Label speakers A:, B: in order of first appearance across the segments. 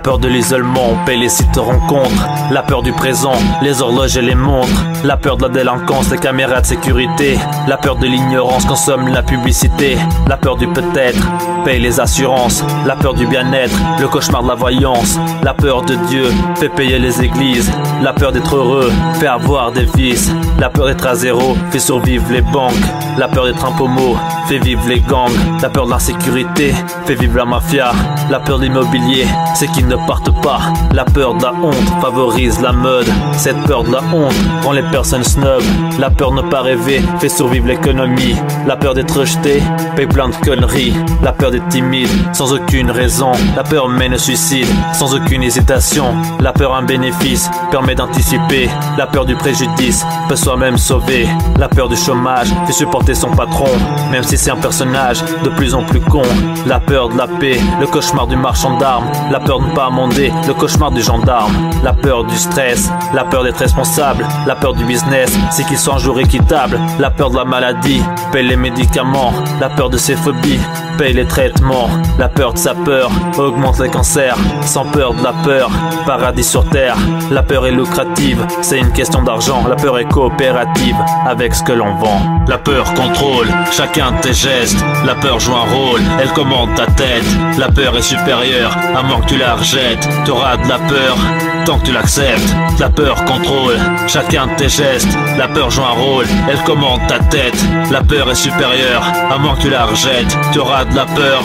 A: peur de l'isolement, on paye les sites de rencontres. La peur du présent, les horloges et les montres. La peur de la délinquance, les caméras de sécurité. La peur de l'ignorance, consomme la publicité. La peur du peut-être, paye les assurances. La peur du bien-être, le cauchemar de la voyance. La peur de Dieu, fait payer les églises. La peur d'être heureux, fait avoir des vices. La peur d'être à zéro, fait survivre les banques. La peur d'être un pommeau, fait vivre les gangs. La peur de l'insécurité, fait vivre la mafia. La peur de l'immobilier, c'est qu'ils ne partent pas. La peur de la honte favorise la mode. Cette peur de la honte rend les personnes snobs. La peur de ne pas rêver fait survivre l'économie. La peur d'être rejeté paye plein de conneries. La peur d'être timide sans aucune raison. La peur mène au suicide sans aucune hésitation. La peur un bénéfice permet d'anticiper. La peur du préjudice peut soi-même sauver. La peur du chômage fait supporter son patron, même si c'est un personnage de plus en plus con. La peur de la paix, le cauchemar du marchand d'armes. La peur de ne pas amender, le cauchemar du gendarme. La peur du stress, la peur d'être responsable. La peur du business, c'est qu'il soit un jour équitable. La peur de la maladie, paye les médicaments. La peur de ses phobies, paye les traitements. La peur de sa peur, augmente les cancers. Sans peur de la peur, paradis sur terre. La peur est lucrative, c'est une question d'argent. La peur est coopérative, avec ce que l'on vend. La peur contrôle chacun de tes gestes. La peur joue un rôle, elle commande ta tête. La peur est supérieure, à moins que tu la rejettes. T'auras de la peur tant que tu l'acceptes. La peur contrôle chacun de tes gestes. La peur joue un rôle, elle commande ta tête. La peur est supérieure, à moins que tu la rejettes. Tu auras de la peur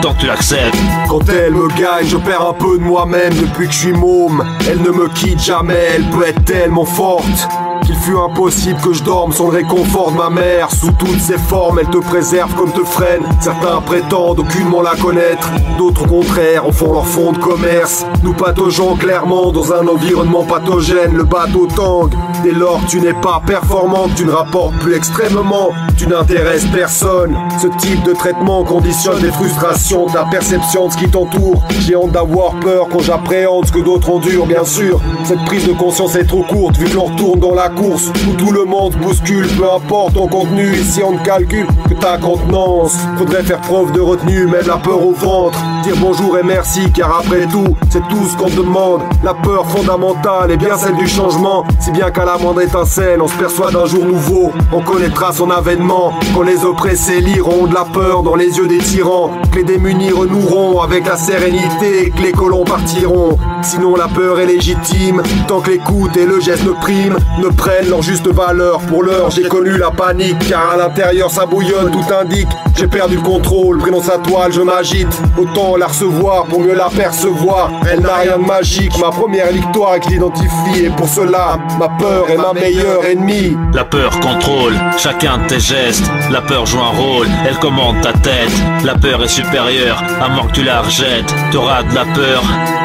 A: tant que tu l'acceptes.
B: Quand elle me gagne, je perds un peu de moi-même depuis que je suis môme. Elle ne me quitte jamais, elle peut être tellement forte qu'il fut impossible que je dorme sans le réconfort de ma mère. Sous toutes ses formes, elle te préserve comme te freine. Certains prétendent aucunement la connaître, d'autres au contraire en font leur fond de commerce. Nous pataugeons clairement dans un environnement pathogène. Le bateau tangue, dès lors que tu n'es pas performante, tu ne rapportes plus extrêmement, tu n'intéresses personne. Ce type de traitement conditionne les frustrations, ta perception de ce qui t'entoure. J'ai honte d'avoir peur quand j'appréhende ce que d'autres endurent, bien sûr. Cette prise de conscience est trop courte vu que l'on retourne dans la course où tout le monde bouscule. Peu importe ton contenu, ici on ne calcule que ta contenance. Faudrait faire preuve de retenue, même la peur au ventre. Dire bonjour et merci, car après tout, c'est tout ce qu'on demande. La peur fondamentale est bien celle du changement, si bien qu'à la moindre étincelle, on se perçoit d'un jour nouveau. On connaîtra son avènement quand les oppressés liront de la peur dans les yeux des tyrans. Que les démunis renoueront avec la sérénité et que les colons partiront. Sinon la peur est légitime, tant que l'écoute et le geste ne priment, ne prennent leur juste valeur. Pour l'heure j'ai connu la panique, car à l'intérieur ça bouillonne, tout indique. J'ai perdu le contrôle, pris dans sa toile je m'agite. Autant la recevoir pour mieux la percevoir. Elle n'a rien de magique, ma première victoire qui l'identifie. Et pour cela, ma peur est ma meilleure ennemie.
A: La peur contrôle chacun de tes gestes. La peur joue un rôle, elle commande ta tête. La peur est supérieure, à moins que tu la rejettes. T'auras de la peur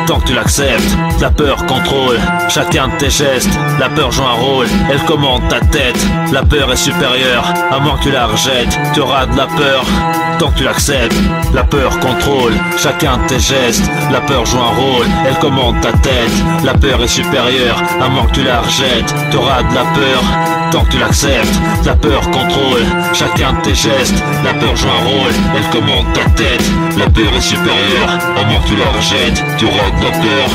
A: tant que tu l'acceptes. La peur contrôle chacun de tes gestes. La peur joue un rôle, elle commande ta tête. La peur est supérieure, à moins que tu la rejettes. Tu auras de la peur tant que tu l'acceptes. La peur contrôle chacun de tes gestes. La peur joue un rôle, elle commande ta tête. La peur est supérieure, à moins que tu la rejettes. Tu auras de la peur tant que tu l'acceptes. La peur contrôle chacun de tes gestes. La peur joue un rôle, elle commande ta tête. La peur est supérieure, à moins que tu la rejettes. Tu auras de la peur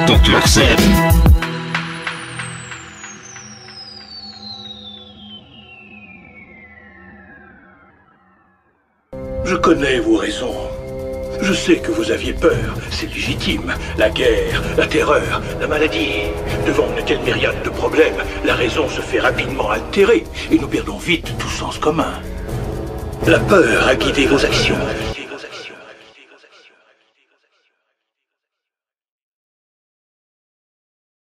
A: tant que tu l'acceptes.
C: Je connais vos raisons. Je sais que vous aviez peur, c'est légitime. La guerre, la terreur, la maladie. Devant une telle myriade de problèmes, la raison se fait rapidement altérer et nous perdons vite tout sens commun. La peur a guidé vos actions.